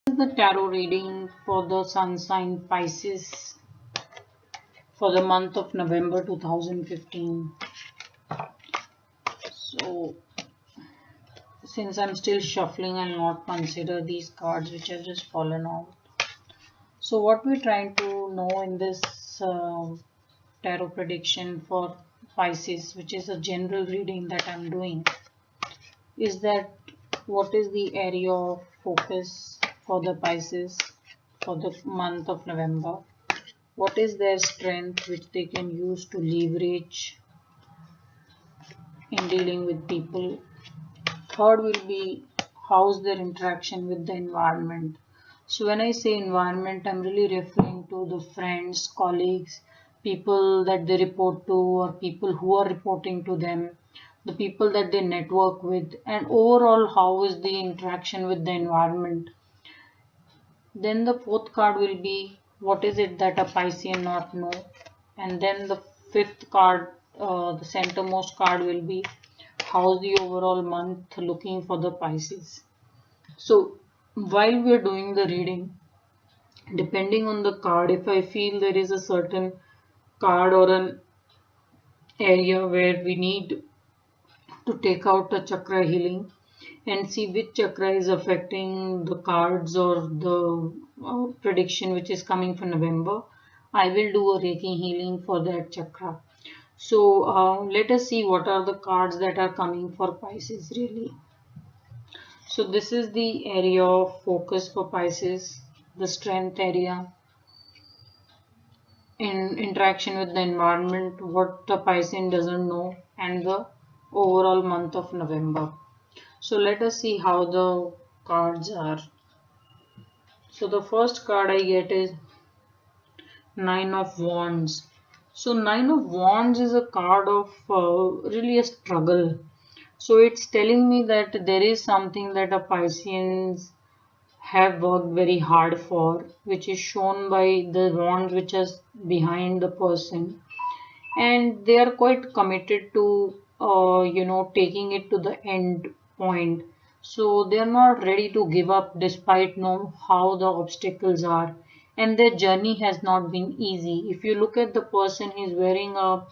This is the tarot reading for the sun sign Pisces for the month of November 2015. So, since I'm still shuffling, I'll not consider these cards which have just fallen out. So, what we're trying to know in this tarot prediction for Pisces, which is a general reading that I'm doing, is that what is the area of focus for the Pisces for the month of November? What is their strength which they can use to leverage in dealing with people? Third will be how's their interaction with the environment. So when I say environment, I'm really referring to the friends, colleagues, people that they report to, or people who are reporting to them, the people that they network with, and overall how is the interaction with the environment. Then the fourth card will be what is it that a Piscean not know. And then the fifth card, the centermost card will be how's the overall month looking for the Pisces. So while we're doing the reading, depending on the card, if I feel there is a certain card or an area where we need to take out a chakra healing and see which chakra is affecting the cards or the prediction which is coming for November, I will do a Reiki healing for that chakra. So let us see what are the cards that are coming for Pisces really. So this is the area of focus for Pisces, the strength area, in interaction with the environment, what the Piscean doesn't know, and the overall month of November. So let us see how the cards are. So the first card I get is Nine of Wands. So Nine of Wands is a card of really a struggle. So it's telling me that there is something that a Pisceans have worked very hard for, which is shown by the wands which is behind the person, and they are quite committed to taking it to the end point. So they are not ready to give up despite know how the obstacles are, and their journey has not been easy. If you look at the person, he's wearing a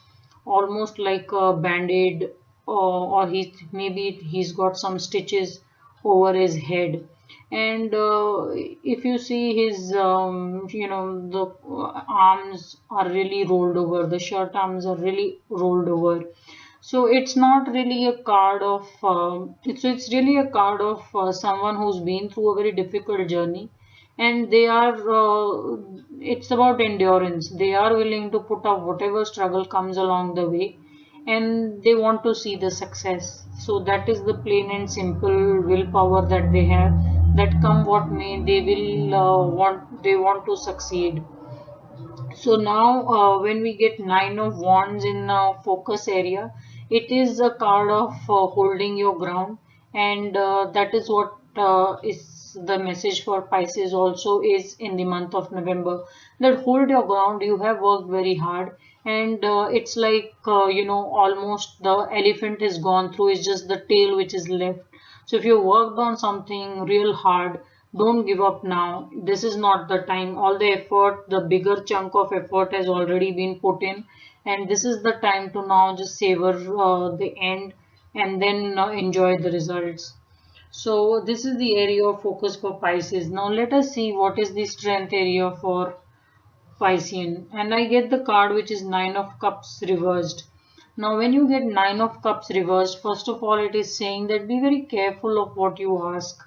almost like a band-aid, or he's got some stitches over his head. And if you see his the arms are really rolled over, the shirt arms are really rolled over. So it's not really a card of it's really a card of someone who's been through a very difficult journey, and they are it's about endurance. They are willing to put up whatever struggle comes along the way, and they want to see the success. So that is the plain and simple willpower that they have, that come what may, they will want to succeed. So now when we get Nine of Wands in focus area, it is a card of holding your ground, and that is what is the message for Pisces also is in the month of November, that hold your ground. You have worked very hard, and it's like almost the elephant is gone through, it's just the tail which is left. So if you worked on something real hard, don't give up now. This is not the time. All the effort, the bigger chunk of effort has already been put in, and this is the time to now just savor the end and then enjoy the results. So this is the area of focus for Pisces. Now let us see what is the strength area for Piscean, and I get the card which is Nine of Cups reversed. Now when you get Nine of Cups reversed, first of all it is saying that be very careful of what you ask,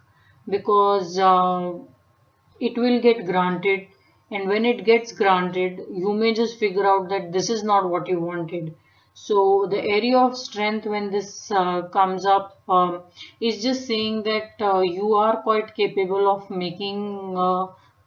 because it will get granted, and when it gets granted you may just figure out that this is not what you wanted. So the area of strength when this comes up is just saying that you are quite capable of making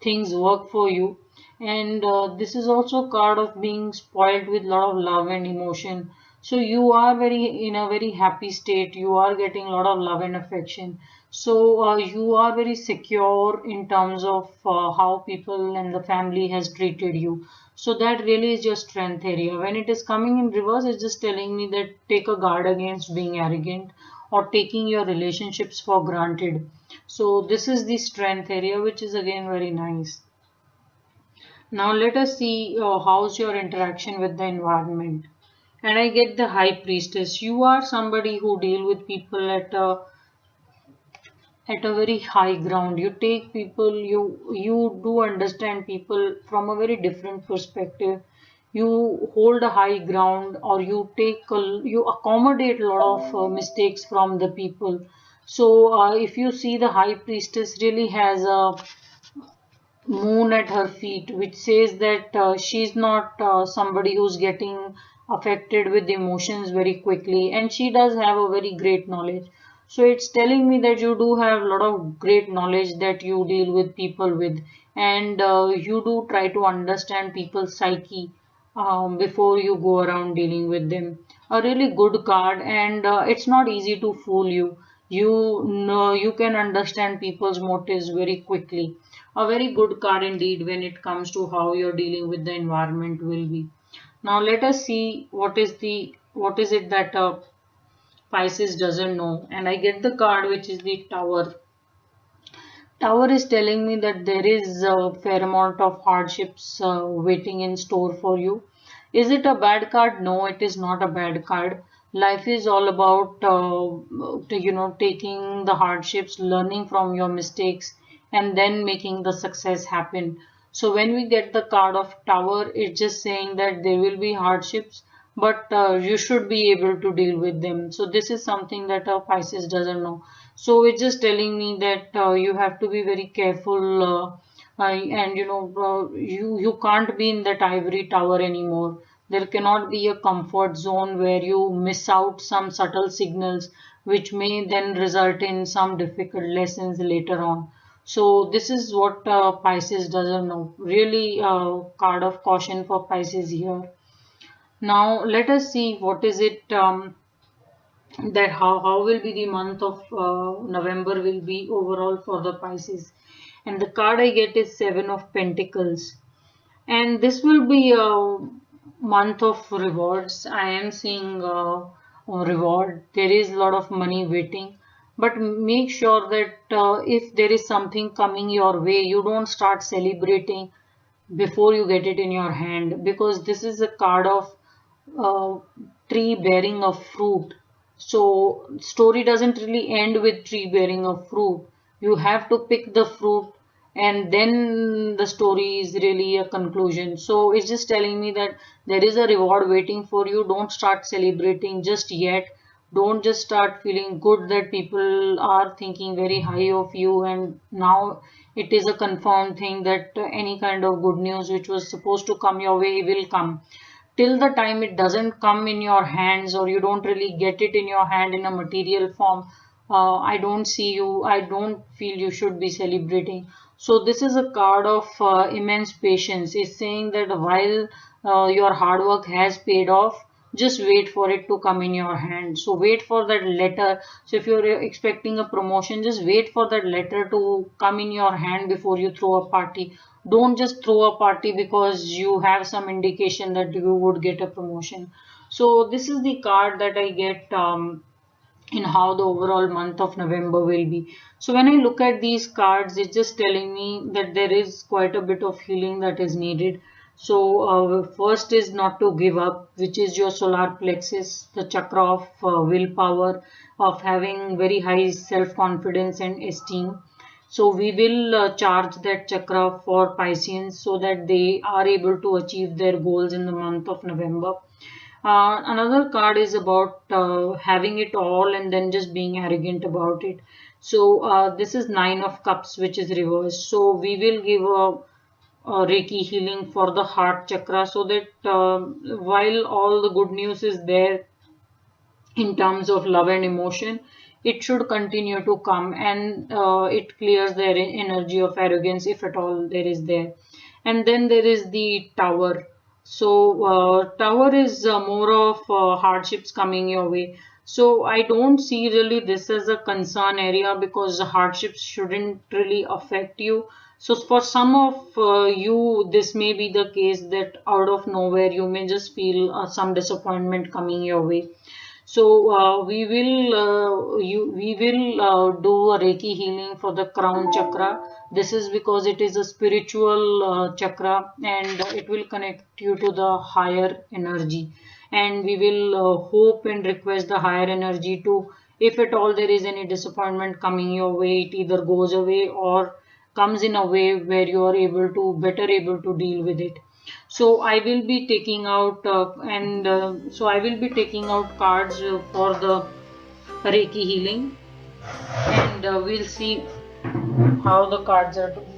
things work for you, and this is also a card of being spoiled with a lot of love and emotion. So you are very in a very happy state, you are getting a lot of love and affection. So you are very secure in terms of how people and the family has treated you. So that really is your strength area. When it is coming in reverse, it's just telling me that take a guard against being arrogant, or taking your relationships for granted. So this is the strength area, which is again very nice. Now let us see how's your interaction with the environment. And I get the High Priestess. You are somebody who deal with people at a very high ground. You take people, you do understand people from a very different perspective. You hold a high ground, or you accommodate a lot of mistakes from the people. So if you see, the High Priestess really has a moon at her feet, which says that she's not somebody who's getting affected with emotions very quickly, and she does have a very great knowledge. So it's telling me that you do have a lot of great knowledge that you deal with people with, and you do try to understand people's psyche before you go around dealing with them. A really good card, and it's not easy to fool you. You know, you can understand people's motives very quickly. A very good card indeed when it comes to how you're dealing with the environment will be. Now let us see what is it that Pisces doesn't know. And I get the card which is the Tower. Tower is telling me that there is a fair amount of hardships waiting in store for you. Is it a bad card? No, it is not a bad card. Life is all about, taking the hardships, learning from your mistakes, and then making the success happen. So when we get the card of Tower, it's just saying that there will be hardships, but you should be able to deal with them. So this is something that Pisces doesn't know. So it's just telling me that you have to be very careful, and you can't be in that ivory tower anymore. There cannot be a comfort zone where you miss out some subtle signals, which may then result in some difficult lessons later on. So this is what Pisces doesn't know. Really, card of caution for Pisces here. Now let us see what is it. That how will be the month of November will be overall for the Pisces. And the card I get is Seven of Pentacles. And this will be a month of rewards. I am seeing a reward. There is a lot of money waiting. But make sure that if there is something coming your way, you don't start celebrating before you get it in your hand, because this is a card of uh, tree bearing a fruit. So story doesn't really end with tree bearing a fruit. You have to pick the fruit, and then the story is really a conclusion. So it's just telling me that there is a reward waiting for you. Don't start celebrating just yet. Don't just start feeling good that people are thinking very high of you, and now it is a confirmed thing that any kind of good news which was supposed to come your way will come. Till the time it doesn't come in your hands, or you don't really get it in your hand in a material form, I don't feel you should be celebrating. So this is a card of immense patience. It's saying that while your hard work has paid off, just wait for it to come in your hand. So wait for that letter. So if you're expecting a promotion, just wait for that letter to come in your hand before you throw a party. Don't just throw a party because you have some indication that you would get a promotion. So this is the card that I get in how the overall month of November will be. So when I look at these cards, it's just telling me that there is quite a bit of healing that is needed. So first is not to give up, which is your solar plexus, the chakra of willpower, of having very high self-confidence and esteem. So we will charge that chakra for Pisceans so that they are able to achieve their goals in the month of November. Another card is about having it all and then just being arrogant about it. So this is Nine of Cups, which is reversed. So we will give a Reiki healing for the heart chakra, so that while all the good news is there in terms of love and emotion, it should continue to come, and it clears their energy of arrogance if at all there is there. And then there is the Tower. So Tower is more of hardships coming your way. So I don't see really this as a concern area, because the hardships shouldn't really affect you. So for some of you, this may be the case that out of nowhere you may just feel some disappointment coming your way. So we will do a Reiki healing for the crown chakra. This is because it is a spiritual chakra, and it will connect you to the higher energy. And we will hope and request the higher energy to, if at all there is any disappointment coming your way, it either goes away or comes in a way where you are better able to deal with it. So I will be taking out cards for the Reiki healing, and we'll see how the cards are doing.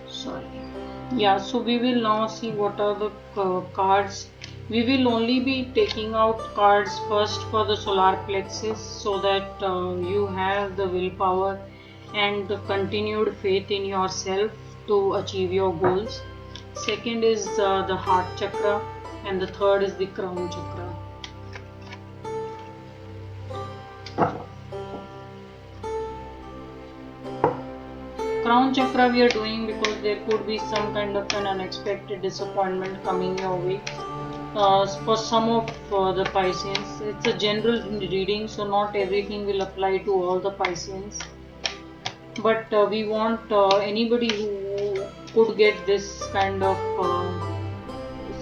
Sorry. Yeah, so we will now see what are the cards. We will only be taking out cards first for the solar plexus, so that you have the willpower and the continued faith in yourself to achieve your goals. Second is the heart chakra, and the third is the crown chakra. Crown chakra we are doing because there could be some kind of an unexpected disappointment coming your way. For some of the Pisces, it's a general reading, so not everything will apply to all the Pisces. But we want anybody who could get this kind of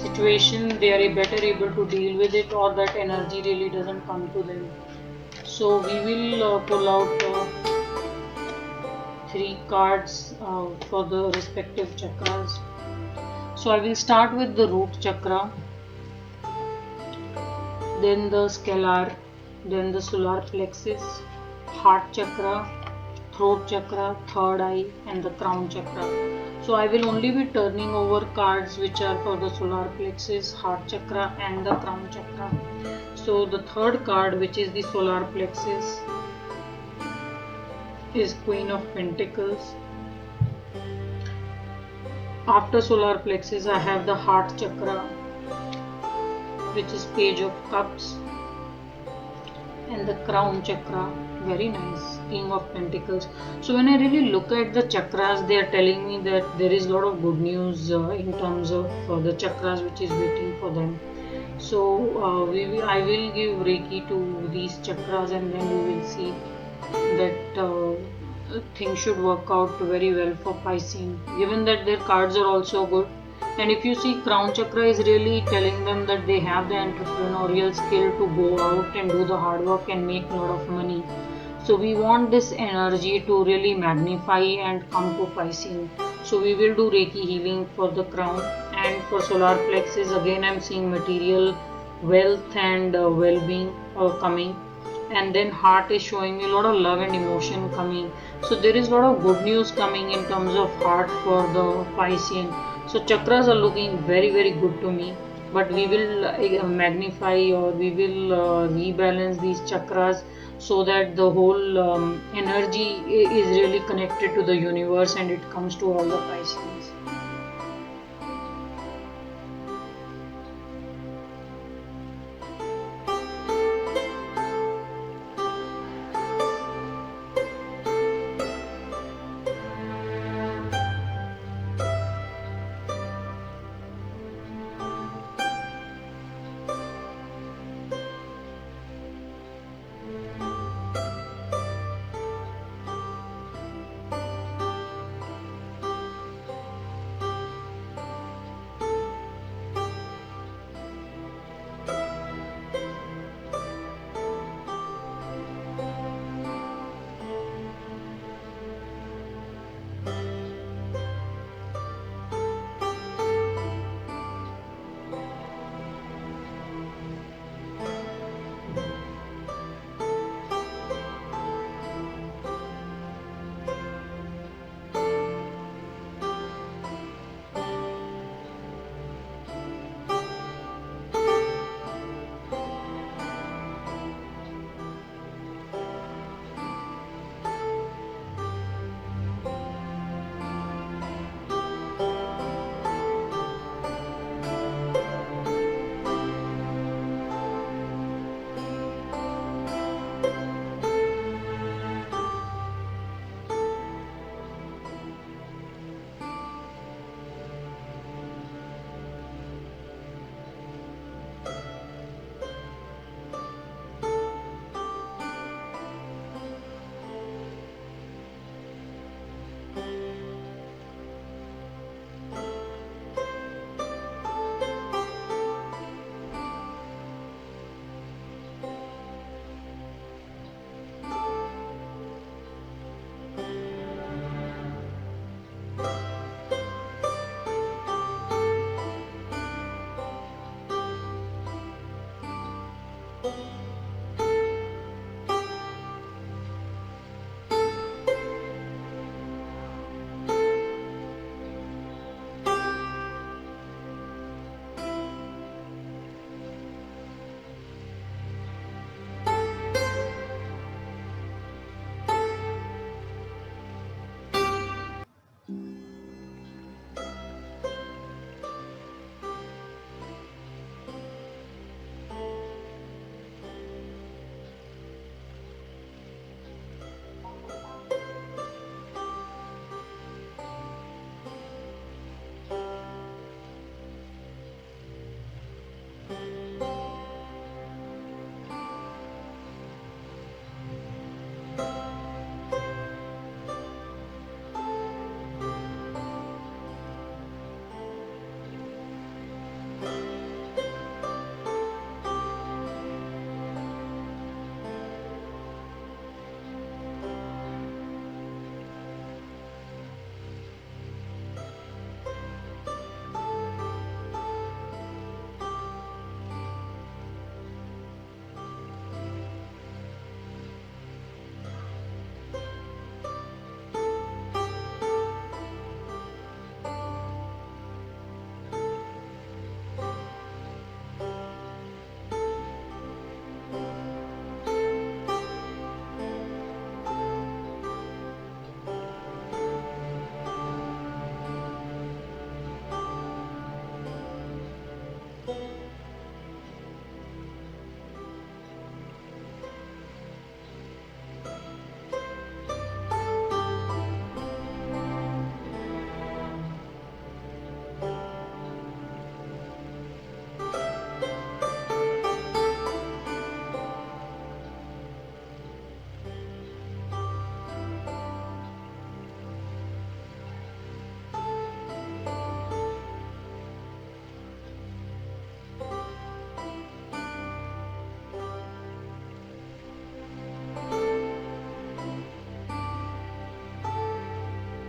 situation, they are better able to deal with it, or that energy really doesn't come to them. So we will pull out 3 cards for the respective chakras. So I will start with the root chakra, then the scalar, then the solar plexus, heart chakra, throat chakra, third eye, and the crown chakra. So I will only be turning over cards which are for the solar plexus, heart chakra, and the crown chakra. So the third card, which is the solar plexus, is Queen of Pentacles. After solar plexus, I have the heart chakra, which is Page of Cups, and the crown chakra, very nice, King of Pentacles. So when I really look at the chakras, they are telling me that there is a lot of good news in terms of the chakras which is waiting for them. So I will give Reiki to these chakras, and then we will see that things should work out very well for Pisces, given that their cards are also good. And if you see, crown chakra is really telling them that they have the entrepreneurial skill to go out and do the hard work and make a lot of money. So we want this energy to really magnify and come to Pisces. So we will do Reiki healing for the crown, and for solar plexus again I'm seeing material wealth and well-being coming. And then heart is showing me a lot of love and emotion coming. So there is a lot of good news coming in terms of heart for the Pisces. So chakras are looking very good to me, but we will magnify, or we will rebalance these chakras so that the whole energy is really connected to the universe and it comes to all the Pisces.